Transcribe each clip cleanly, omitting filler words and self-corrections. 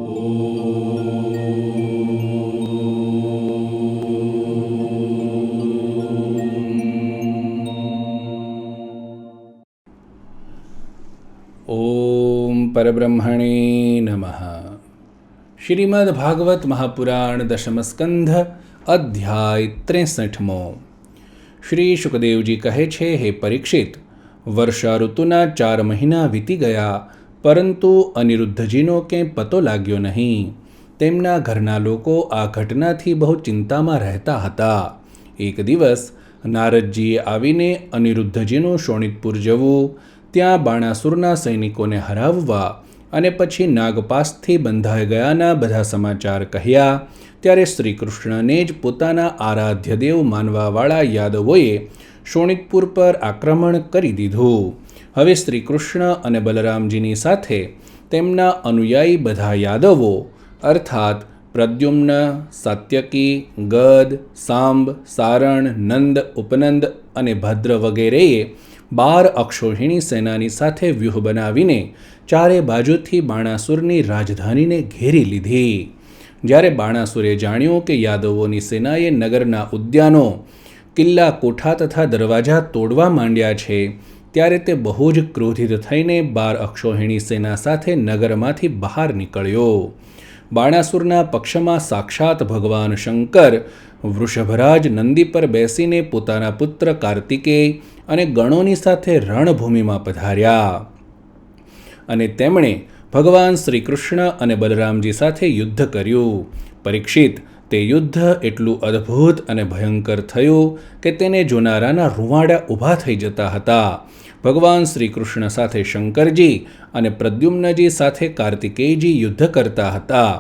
ઓમ પરબ્રહ્મણે નમઃ. શ્રીમદ્ ભાગવત મહાપુરાણ દશમ સ્કંધ અધ્યાય 63મો. શ્રી શુકદેવજી કહે છે, હે પરીક્ષિત, વર્ષા ઋતુના 4 મહિના વીતી ગયા, પરંતુ અનિરુદ્ધજીનો કંઈ પતો લાગ્યો નહીં. તેમના ઘરના લોકો આ ઘટનાથી બહુ ચિંતામાં રહેતા હતા. એક દિવસ નારદજીએ આવીને અનિરુદ્ધજીનું શોણિતપુર જવું, ત્યાં બાણાસુરના સૈનિકોને હરાવવા અને પછી નાગપાશથી બંધાઈ ગયાના બધા સમાચાર કહ્યા. ત્યારે શ્રી કૃષ્ણને જ પોતાના આરાધ્ય દેવ માનવાવાળા યાદવોએ શોણિતપુર પર આક્રમણ કરી દીધું. હવે શ્રી કૃષ્ણ અને બલરામજીની સાથે તેમના અનુયાયી બધા યાદવો અર્થાત પ્રદ્યુમ્ન, સાત્યકી, ગદ, સાંબ, સારણ, નંદ, ઉપનંદ અને ભદ્ર વગેરેએ 12 અક્ષોહિણી સેનાની સાથે વ્યૂહ બનાવીને ચારે બાજુથી બાણાસુરની રાજધાનીને ઘેરી લીધી. જ્યારે બાણાસુરે જાણ્યું કે યાદવોની સેનાએ નગરના ઉદ્યાનો, કિલ્લા, કોઠા તથા દરવાજા તોડવા માંડ્યા છે, ત્યારે તે બહુ જ ક્રોધિત થઈને 12 અક્ષોહિણી સેના સાથે નગરમાંથી બહાર નીકળ્યો. બાણાસુરના પક્ષમાં સાક્ષાત ભગવાન શંકર વૃષભરાજ નંદી પર બેસીને પોતાના પુત્ર કાર્તિકેય અને ગણોની સાથે રણભૂમિમાં પધાર્યા અને તેમણે ભગવાન શ્રી કૃષ્ણ અને બલરામજી સાથે યુદ્ધ કર્યું. પરીક્ષિત, તે યુદ્ધ એટલું અદ્ભુત અને ભયંકર થયું કે તેને જોનારાના રૂંવાડા ઊભા થઈ જતા હતા. ભગવાન શ્રી કૃષ્ણ સાથે શંકરજી અને પ્રદ્યુમ્નજી સાથે કાર્તિકેયજી યુદ્ધ કરતા હતા.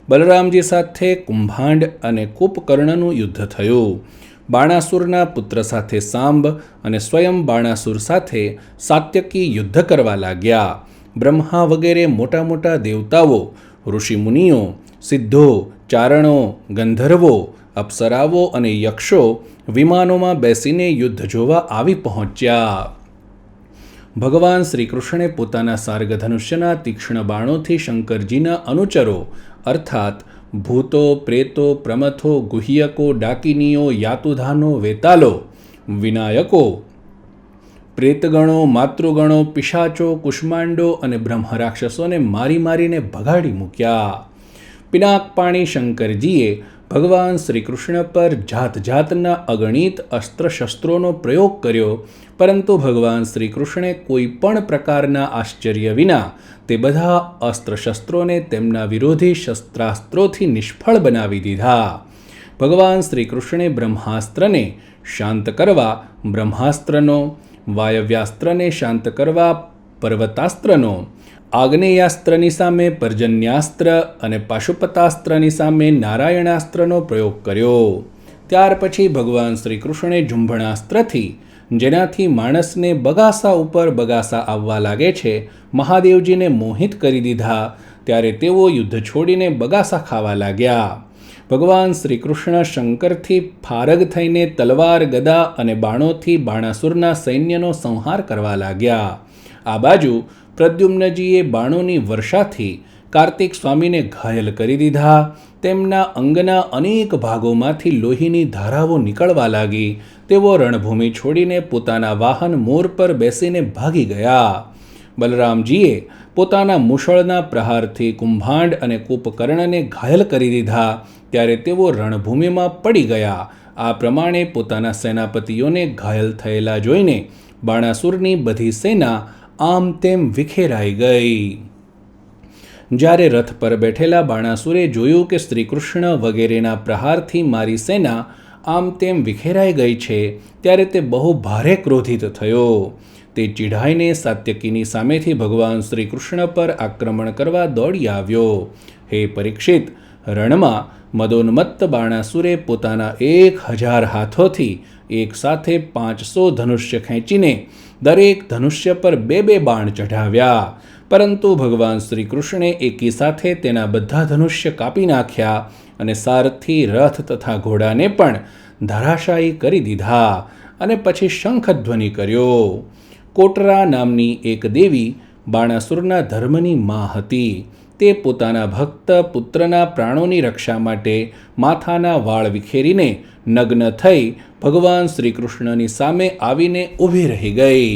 બલરામજી સાથે કુંભાંડ અને કૂપકર્ણનું યુદ્ધ થયું. બાણાસુરના પુત્ર સાથે સાંબ અને સ્વયં બાણાસુર સાથે સાત્યકી યુદ્ધ કરવા લાગ્યા. બ્રહ્મા વગેરે મોટા મોટા દેવતાઓ, ઋષિમુનિઓ, સિદ્ધો, ચારણો, ગંધર્વો, અપ્સરાઓ અને યક્ષો વિમાનોમાં બેસીને યુદ્ધ જોવા આવી પહોંચ્યા. ભગવાન શ્રી કૃષ્ણે પોતાના સાર્ગધનુષ્યના તીક્ષ્ણ બાણોથી શંકરજીના અનુચરો અર્થાત ભૂતો, પ્રેતો, પ્રમથો, ગુહ્યકો, ડાકિનીઓ, યાતુધાનો, વેતાલો, વિનાયકો, પ્રેતગણો, માતૃગણો, પિશાચો, કુષ્માંડો અને બ્રહ્મરાક્ષસોને મારી મારીને ભગાડી મૂક્યા. પિનાકપાણી શંકરજીએ ભગવાન શ્રી કૃષ્ણ પર જાત જાતના અગણિત અસ્ત્રશસ્ત્રોનો પ્રયોગ કર્યો, પરંતુ ભગવાન શ્રી કૃષ્ણે કોઈ પણ પ્રકારના આશ્ચર્ય વિના તે બધા અસ્ત્રશસ્ત્રોને તેમના વિરોધી શસ્ત્રાસ્ત્રોથી નિષ્ફળ બનાવી દીધા. ભગવાન શ્રી કૃષ્ણે બ્રહ્માસ્ત્રને શાંત કરવા બ્રહ્માસ્ત્રનો, વાયવ્યાસ્ત્રને શાંત કરવા પર્વતાસ્ત્રનો, આગ્નેયાસ્ત્રની સામે પર્જન્યાસ્ત્ર અને પાશુપતાસ્ત્રની સામે નારાયણાસ્ત્રનો પ્રયોગ કર્યો. ત્યાર પછી ભગવાન શ્રી કૃષ્ણે જુંભણાસ્ત્રથી, જેનાથી માણસને બગાસા ઉપર બગાસા આવવા લાગે છે, મહાદેવજીને મોહિત કરી દીધા. ત્યારે તેઓ યુદ્ધ છોડીને બગાસા ખાવા લાગ્યા. ભગવાન શ્રી કૃષ્ણ શંકરથી ફારગ થઈને તલવાર, ગદા અને બાણોથી બાણાસુરના સૈન્યનો સંહાર કરવા લાગ્યા. આ બાજુ પ્રદ્યુમ્નજીએ બાણોની વર્ષાથી કાર્તિક સ્વામીને ઘાયલ કરી દીધા. તેમના અંગના અનેક ભાગોમાંથી લોહીની ધારાઓ નીકળવા લાગી. તેઓ રણભૂમિ છોડીને પોતાના વાહન મોર પર બેસીને ભાગી ગયા. બલરામજીએ પોતાના મુશળના પ્રહારથી કુંભાંડ અને કૂપકર્ણને ઘાયલ કરી દીધા. ત્યારે તેઓ રણભૂમિમાં પડી ગયા. આ પ્રમાણે પોતાના સેનાપતિઓને ઘાયલ થયેલા જોઈને બાણાસુરની બધી સેના આમ તેમ વિખેરાઈ ગઈ. જ્યારે રથ પર બેઠેલા બાણાસુરે જોયું કે શ્રી કૃષ્ણ વગેરેના પ્રહારથી મારી સેના આમ તેમ વિખેરાઈ ગઈ છે, ત્યારે તે બહુ ભારે ક્રોધિત થયો. તે ચીઢાઈને સાત્યકીની સામેથી ભગવાન શ્રી કૃષ્ણ પર આક્રમણ કરવા દોડી આવ્યો. હે પરીક્ષિત, રણમાં મદોન્મત્ત બાણાસુરે પોતાના 1000 હાથોથી એક સાથે 500 ધનુષ્ય ખેંચીને દરેક ધનુષ્ય પર 2 બાણ ચઢાવ્યા. પરંતુ ભગવાન શ્રી કૃષ્ણે એકી સાથે તેના બધા ધનુષ્ય કાપી નાખ્યા અને સારથી, રથ તથા ઘોડાને પણ ધરાશાયી કરી દીધા અને પછી શંખધ્વનિ કર્યો. કોટરા નામની એક દેવી બાણાસુરના ધર્મની મા હતી. તે પોતાના ભક્ત પુત્રના પ્રાણોની રક્ષા માટે માથાના વાળ વિખેરીને નગ્ન થઈ ભગવાન શ્રી કૃષ્ણની સામે આવીને ઊભી રહી ગઈ.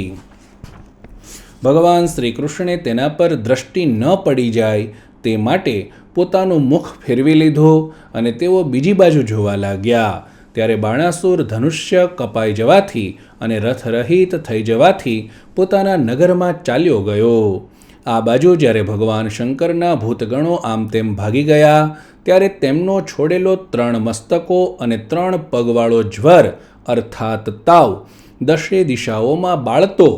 ભગવાન શ્રી કૃષ્ણે તેના પર દ્રષ્ટિ ન પડી જાય તે માટે પોતાનું મુખ ફેરવી લીધું અને તેઓ બીજી બાજુ જોવા લાગ્યા. ત્યારે બાણાસુર ધનુષ્ય કપાઈ જવાથી અને રથ રહિત થઈ જવાથી પોતાના નગરમાં ચાલ્યો ગયો. આ બાજુ જ્યારે ભગવાન શંકરના ભૂતગણો આમ તેમ ભાગી ગયા ત્યારે તેમનો છોડેલો 3 મસ્તકો અને 3 પગવાળો જ્વર અર્થાત તાવ 10 દિશાઓમાં બાળતો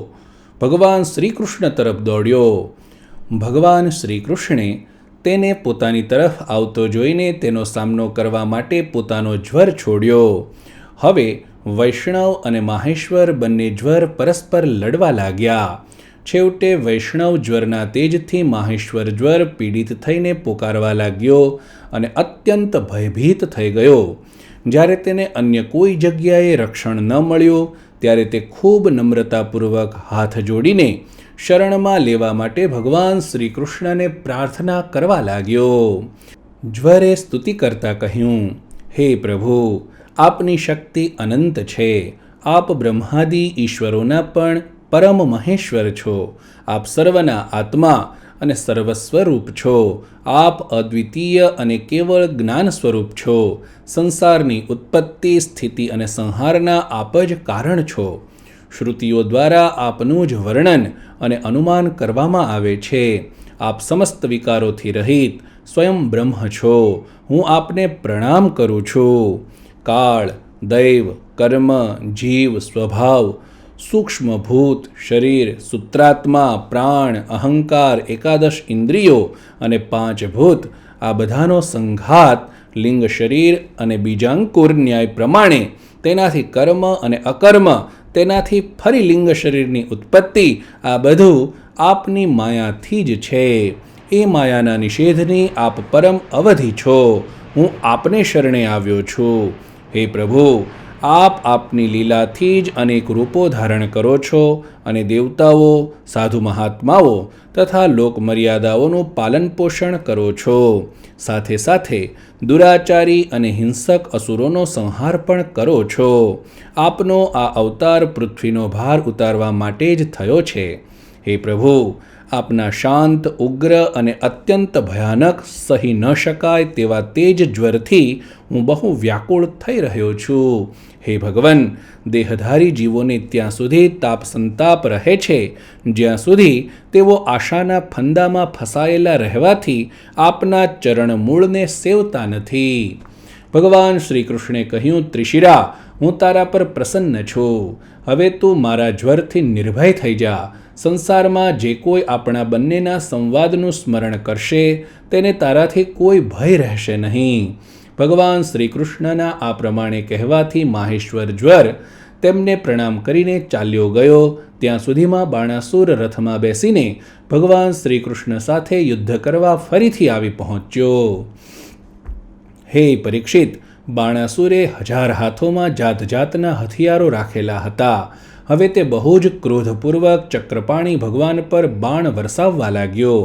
ભગવાન શ્રી કૃષ્ણ તરફ દોડ્યો. ભગવાન શ્રી કૃષ્ણે તેને પોતાની તરફ આવતો જોઈને તેનો સામનો કરવા માટે પોતાનો જ્વર છોડ્યો. હવે વૈષ્ણવ અને માહેશ્વર બંને જ્વર પરસ્પર લડવા લાગ્યા. છેવટે વૈષ્ણવ જ્વરના તેજથી માહેશ્વર જ્વર પીડિત થઈને પોકારવા લાગ્યો અને અત્યંત ભયભીત થઈ ગયો. જ્યારે તેને અન્ય કોઈ જગ્યાએ રક્ષણ ન મળ્યું ત્યારે તે ખૂબ નમ્રતાપૂર્વક હાથ જોડીને શરણમાં લેવા માટે ભગવાન શ્રી કૃષ્ણને પ્રાર્થના કરવા લાગ્યો. જ્વરે સ્તુતિ કરતા કહ્યું, હે પ્રભુ, આપની શક્તિ અનંત છે. આપ બ્રહ્માદિ ઈશ્વરોના પણ પરમ મહેશ્વર છો. આપ સર્વના આત્મા અને સર્વસ્વરૂપ છો. આપ અદ્વિતીય અને કેવળ જ્ઞાન સ્વરૂપ છો. સંસારની ઉત્પત્તિ, સ્થિતિ અને સંહારના આપ જ કારણ છો. શ્રુતિઓ દ્વારા આપનું જ વર્ણન અને અનુમાન કરવામાં આવે છે. આપ સમસ્ત વિકારોથી રહિત સ્વયં બ્રહ્મ છો. હું આપને પ્રણામ કરું છું. કાળ, દૈવ, કર્મ, જીવ, સ્વભાવ, સૂક્ષ્મભૂત, શરીર, સૂત્રાત્મા, પ્રાણ, અહંકાર, 11 ઇન્દ્રિયો અને 5 ભૂત આ બધાનો સંઘાત લિંગ શરીર અને બીજાંકુર ન્યાય પ્રમાણે તેનાથી કર્મ અને અકર્મ, તેનાથી ફરી લિંગ શરીરની ઉત્પત્તિ આ બધું આપની માયાથી જ છે. એ માયાના નિષેધની આપ પરમ અવધિ છો. હું આપને શરણે આવ્યો છું. હે પ્રભુ, આપ આપની લીલાથી જ અનેક રૂપો ધારણ કરો છો અને દેવતાઓ, સાધુ મહાત્માઓ તથા લોકમર્યાદાઓનું પાલન પોષણ કરો છો. સાથે સાથે દુરાચારી અને હિંસક અસુરોનો સંહાર પણ કરો છો. આપનો આ અવતાર પૃથ્વીનો ભાર ઉતારવા માટે જ થયો છે. હે પ્રભુ, આપના શાંત, ઉગ્ર અને અત્યંત ભયાનક, સહી ન શકાય તેવા તેજ જ્વરથી હું બહુ વ્યાકુળ થઈ રહ્યો છું. હે ભગવાન, દેહધારી જીવોને ત્યાં સુધી તાપ સંતાપ રહે છે જ્યાં સુધી તેઓ આશાના ફંદામાં ફસાયેલા રહેવાથી આપના ચરણ મૂળને સેવતા નથી. ભગવાન શ્રી કૃષ્ણે કહ્યું, ત્રિશિરા, હું તારા પર પ્રસન્ન છું. હવે તું મારા જ્વરથી નિર્ભય થઈ જા. સંસારમાં જે કોઈ આપણા બંનેના સંવાદનું સ્મરણ કરશે તેને તારાથી કોઈ ભય રહેશે નહીં. ભગવાન શ્રી કૃષ્ણના આ પ્રમાણે કહેવાથી માહેશ્વર જ્વર તેમને પ્રણામ કરીને ચાલ્યો ગયો. ત્યાં સુધીમાં બાણાસુર રથમાં બેસીને ભગવાન શ્રી કૃષ્ણ સાથે યુદ્ધ કરવા ફરીથી આવી પહોંચ્યો. હે પરીક્ષિત, બાણાસુરે 1000 હાથોમાં જાત જાતના હથિયારો રાખેલા હતા. હવે તે બહુ જ ક્રોધપૂર્વક ચક્રપાણી ભગવાન પર બાણ વરસાવવા લાગ્યો.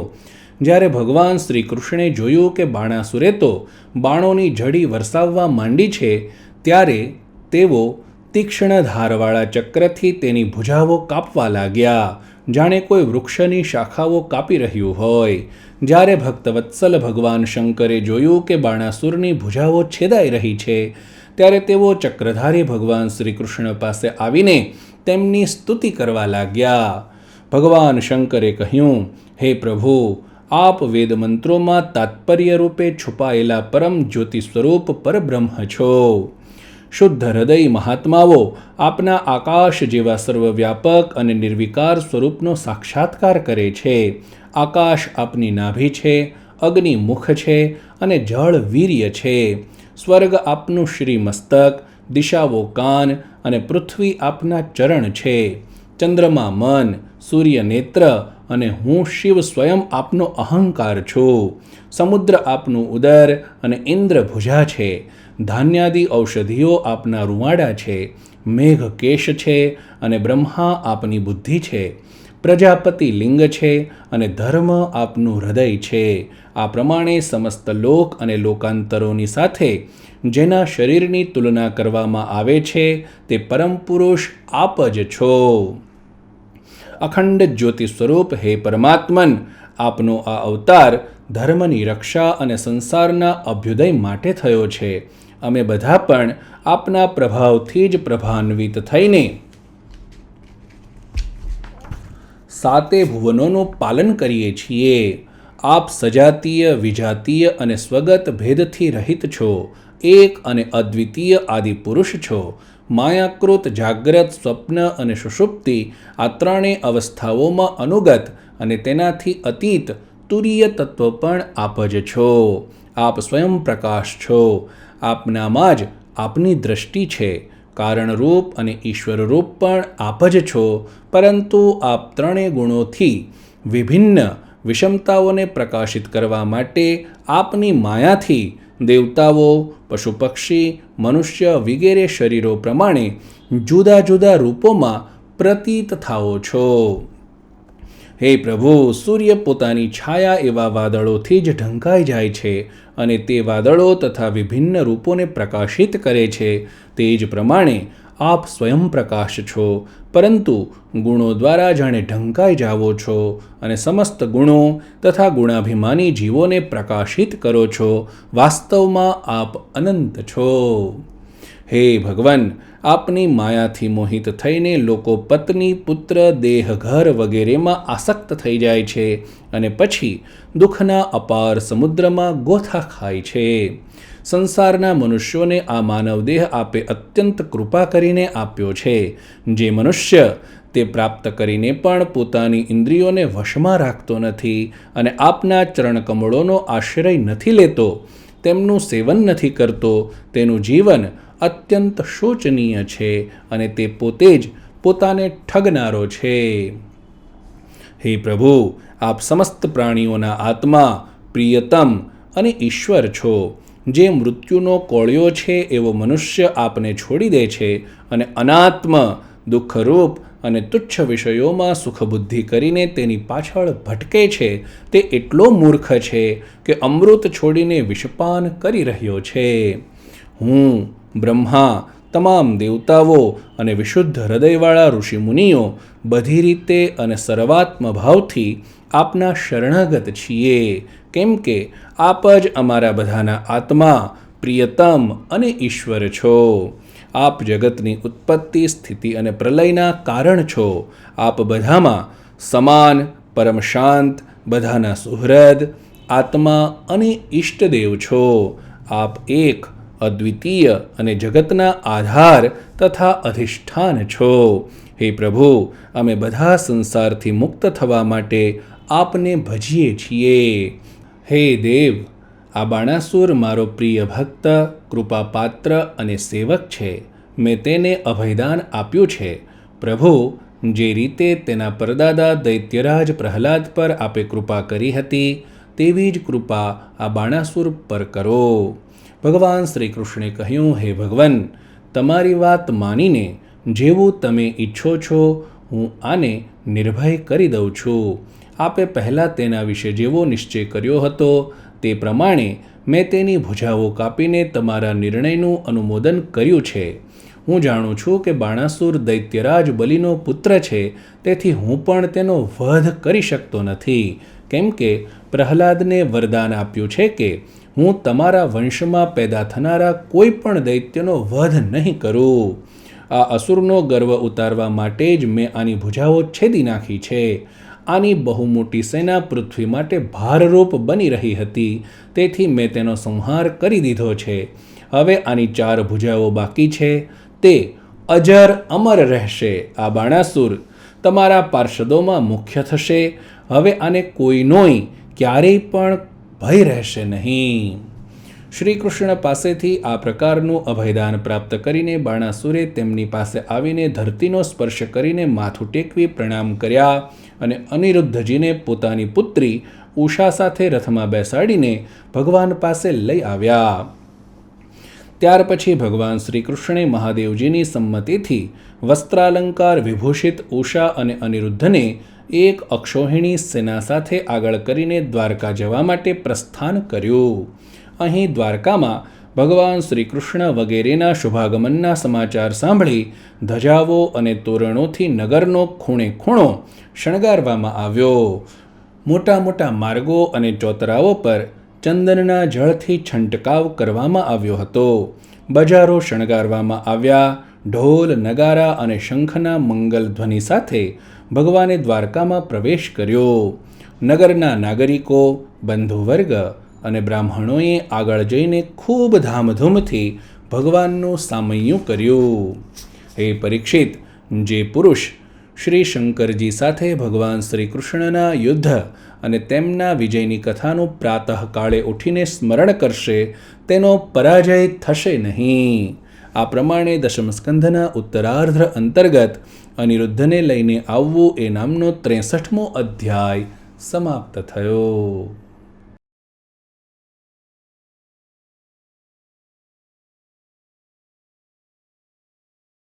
જ્યારે ભગવાન શ્રી કૃષ્ણે જોયું કે બાણાસુરે તો બાણોની ઝડી વરસાવવા માંડી છે ત્યારે તેઓ તીક્ષ્ણ ધારવાળા ચક્રથી તેની ભુજાઓ કાપવા લાગ્યા, જાણે કોઈ વૃક્ષની શાખાઓ કાપી રહ્યું હોય. જ્યારે ભક્તવત્સલ ભગવાન શંકરે જોયું કે બાણાસુરની ભુજાઓ છેદાઈ રહી છે ત્યારે તેઓ ચક્રધારી ભગવાન શ્રી કૃષ્ણ પાસે આવીને તેમની સ્તુતિ કરવા લાગ્યા. ભગવાન શંકરે કહ્યું, હે પ્રભુ, આપ વેદ મંત્રોમાં તાત્પર્ય રૂપે છુપાયેલા પરમ જ્યોતિ સ્વરૂપ પરબ્રહ્મ છો. શુદ્ધ હૃદય મહાત્માઓ આપના આકાશ જેવા સર્વવ્યાપક અને નિર્વિકાર સ્વરૂપનો સાક્ષાત્કાર કરે છે. આકાશ આપની નાભી છે, અગ્નિ મુખ છે અને જળ વીર્ય છે. સ્વર્ગ આપનું શ્રી મસ્તક, દિશાઓ કાન અને પૃથ્વી આપના ચરણ છે. ચંદ્રમા મન, સૂર્ય નેત્ર અને હું શિવ સ્વયં આપનો અહંકાર છું. સમુદ્ર આપનું ઉદર અને ઇન્દ્ર ભુજા છે. ધાન્યાદિ ઔષધિઓ આપના રૂવાડા છે. મેઘ કેશ છે અને બ્રહ્મા આપની બુદ્ધિ છે. પ્રજાપતિ લિંગ છે અને ધર્મ આપનું હૃદય છે. આ પ્રમાણે સમસ્ત લોક અને લોકાંતરોની સાથે જેના શરીરની તુલના કરવામાં આવે છે તે પરમ પુરુષ આપ જ છો. અખંડ જ્યોતિ સ્વરૂપ હે પરમાત્મન, આપનો આ અવતાર ધર્મની રક્ષા અને સંસારના અભ્યુદય માટે થયો છે. અમે બધા પણ આપના પ્રભાવથી જ પ્રભાન્વિત થઈને સાતે ભુવનોનું પાલન કરીએ છીએ. આપ સજાતીય, વિજાતીય અને સ્વગત ભેદથી રહિત છો. એક અને અદ્વિતીય આદિપુરુષ છો. માયાકૃત જાગ્રત, સ્વપ્ન અને સુષુપ્તિ આ ત્રણેય અવસ્થાઓમાં અનુગત અને તેનાથી અતીત તુરીય તત્વ પણ આપ જ છો. આપ સ્વયં પ્રકાશ છો. આપનામાં જ આપની દ્રષ્ટિ છે. કારણરૂપ અને ઈશ્વરરૂપ પણ આપ જ છો. પરંતુ આપ ત્રણેય ગુણોથી વિભિન્ન વિષમતાઓને પ્રકાશિત કરવા માટે આપની માયાથી દેવતાઓ, પશુ પક્ષી, મનુષ્ય વગેરે શરીરો પ્રમાણે જુદા જુદા રૂપોમાં પ્રતીત થાઓ છો. હે પ્રભુ, સૂર્ય પોતાની છાયા એવા વાદળોથી જ ઢંકાઈ જાય છે અને તે વાદળો તથા વિભિન્ન રૂપોને પ્રકાશિત કરે છે. તે જ પ્રમાણે આપ સ્વયં પ્રકાશ છો, પરંતુ ગુણો દ્વારા જાણે ઢંકાઈ જાઓ છો અને સમસ્ત ગુણો તથા ગુણાભિમાની જીવોને પ્રકાશિત કરો છો. વાસ્તવમાં આપ અનંત છો. હે ભગવાન, આપની માયાથી મોહિત થઈને લોકો પત્ની, પુત્ર, દેહ, ઘર વગેરેમાં આસક્ત થઈ જાય છે અને પછી દુઃખના અપાર સમુદ્રમાં ગોથા ખાય છે. સંસારના મનુષ્યોને આ માનવદેહ આપે અત્યંત કૃપા કરીને આપ્યો છે. જે મનુષ્ય તે પ્રાપ્ત કરીને પણ પોતાની ઇન્દ્રિયોને વશમાં રાખતો નથી અને આપના ચરણકમળોનો આશ્રય નથી લેતો, તેમનું સેવન નથી કરતો, તેનું જીવન અત્યંત શોચનીય છે અને તે પોતે જ પોતાને ઠગનારો છે. હે પ્રભુ, આપ સમસ્ત પ્રાણીઓના આત્મા, પ્રિયતમ અને ઈશ્વર છો. જે મૃત્યુનો કોળિયો છે એવો મનુષ્ય આપને છોડી દે છે અને અનાત્મ, દુઃખરૂપ અને તુચ્છ વિષયોમાં સુખબુદ્ધિ કરીને તેની પાછળ ભટકે છે, તે એટલો મૂર્ખ છે કે અમૃત છોડીને વિષપાન કરી રહ્યો છે. હું, બ્રહ્મા, તમામ દેવતાઓ અને વિશુદ્ધ હૃદયવાળા ઋષિમુનિઓ બધી રીતે અને સર્વાત્મ ભાવથી આપના શરણાગત છીએ, કેમ કે આપ જ અમારા બધાના આત્મા, પ્રિયતમ અને ઈશ્વર છો. આપ જગતની ઉત્પત્તિ, સ્થિતિ અને પ્રલયના કારણ છો. આપ બધામાં સમાન, પરમ શાંત, બધાના સુહૃદ, આત્મા અને ઈષ્ટદેવ છો. આપ એક, અદ્વિતીય અને જગતના આધાર તથા અધિષ્ઠાન છો. હે પ્રભુ, અમે બધા સંસારથી મુક્ત થવા માટે આપને ભજીએ છીએ. હે દેવ, આ બાણાસુર મારો પ્રિય ભક્ત, કૃપાપાત્ર અને સેવક છે. મેં તેને અભયદાન આપ્યું છે. પ્રભુ, જે રીતે તેના પરદાદા દૈત્યરાજ પ્રહલાદ પર આપે કૃપા કરી હતી, તેવી જ કૃપા આ બાણાસુર પર કરો. ભગવાન શ્રી કૃષ્ણે કહ્યું, હે ભગવાન, તમારી વાત માનીને જેવું તમે ઈચ્છો છો હું આને નિર્ભય કરી દઉં છું. આપે પહેલાં તેના વિશે જેવો નિશ્ચય કર્યો હતો તે પ્રમાણે મેં તેની ભુજાઓ કાપીને તમારા નિર્ણયનું અનુમોદન કર્યું છે. હું જાણું છું કે બાણાસુર દૈત્યરાજ બલિનો પુત્ર છે, તેથી હું પણ તેનો વધ કરી શકતો નથી, કેમ કે પ્રહલાદને વરદાન આપ્યું છે કે હું તમારા વંશમાં પેદા થનારા કોઈ પણ દૈત્યનો વધ નહીં કરું. આ અસુરનો ગર્વ ઉતારવા માટે જ મેં આની ભુજાઓ છેદી નાખી છે. આની બહુ મોટી સેના પૃથ્વી માટે ભારરૂપ બની રહી હતી, તેથી મેં તેનો સંહાર કરી દીધો છે. હવે આની 4 ભુજાઓ બાકી છે, તે અજર અમર રહેશે. આ બાણાસુર તમારા પાર્ષદોમાં મુખ્ય થશે. હવે આને કોઈનોય ક્યારેય પણ ભય રહેશે નહીં. શ્રી કૃષ્ણ પાસેથી આ પ્રકારનું અભયદાન પ્રાપ્ત કરીને બાણાસુરે તેમની પાસે આવીને ધરતીનો સ્પર્શ કરીને માથું ટેકવી પ્રણામ કર્યા અને અનિરુદ્ધજીને પોતાની પુત્રી ઉષા સાથે રથમાં બેસાડીને ભગવાન પાસે લઈ આવ્યા. ત્યાર પછી ભગવાન શ્રી કૃષ્ણે મહાદેવજીની સંમતિથી વસ્ત્રાલંકાર વિભૂષિત ઉષા અને અનિરુદ્ધને એક અક્ષોહિણી સેના સાથે આગળ કરીને દ્વારકા જવા માટે પ્રસ્થાન કર્યું. અહીં દ્વારકામાં ભગવાન શ્રી કૃષ્ણ વગેરેના શુભાગમનના સમાચાર સાંભળી ધજાઓ અને તોરણોથી નગરનો ખૂણે ખૂણો શણગારવામાં આવ્યો. મોટા મોટા માર્ગો અને ચોતરાઓ પર ચંદનના જળથી છંટકાવ કરવામાં આવ્યો હતો. બજારો શણગારવામાં આવ્યા. ઢોલ, નગારા અને શંખના મંગલ ધ્વનિ સાથે ભગવાને દ્વારકામાં પ્રવેશ કર્યો. નગરના નાગરિકો, બંધુવર્ગ અને બ્રાહ્મણોએ આગળ જઈને ખૂબ ધામધૂમથી ભગવાનનું સામૈયું કર્યું. હે પરીક્ષિત, જે પુરુષ શ્રી શંકરજી સાથે ભગવાન શ્રી કૃષ્ણના યુદ્ધ અને તેમના વિજયની કથાનું પ્રાતઃકાળે ઉઠીને સ્મરણ કરશે તેનો પરાજય થશે નહીં. આ પ્રમાણે દશમ સ્કંધના ઉત્તરાર્ધ અંતર્ગત અનિરુદ્ધને લઈને આવવું એ નામનો 63મો અધ્યાય સમાપ્ત થયો.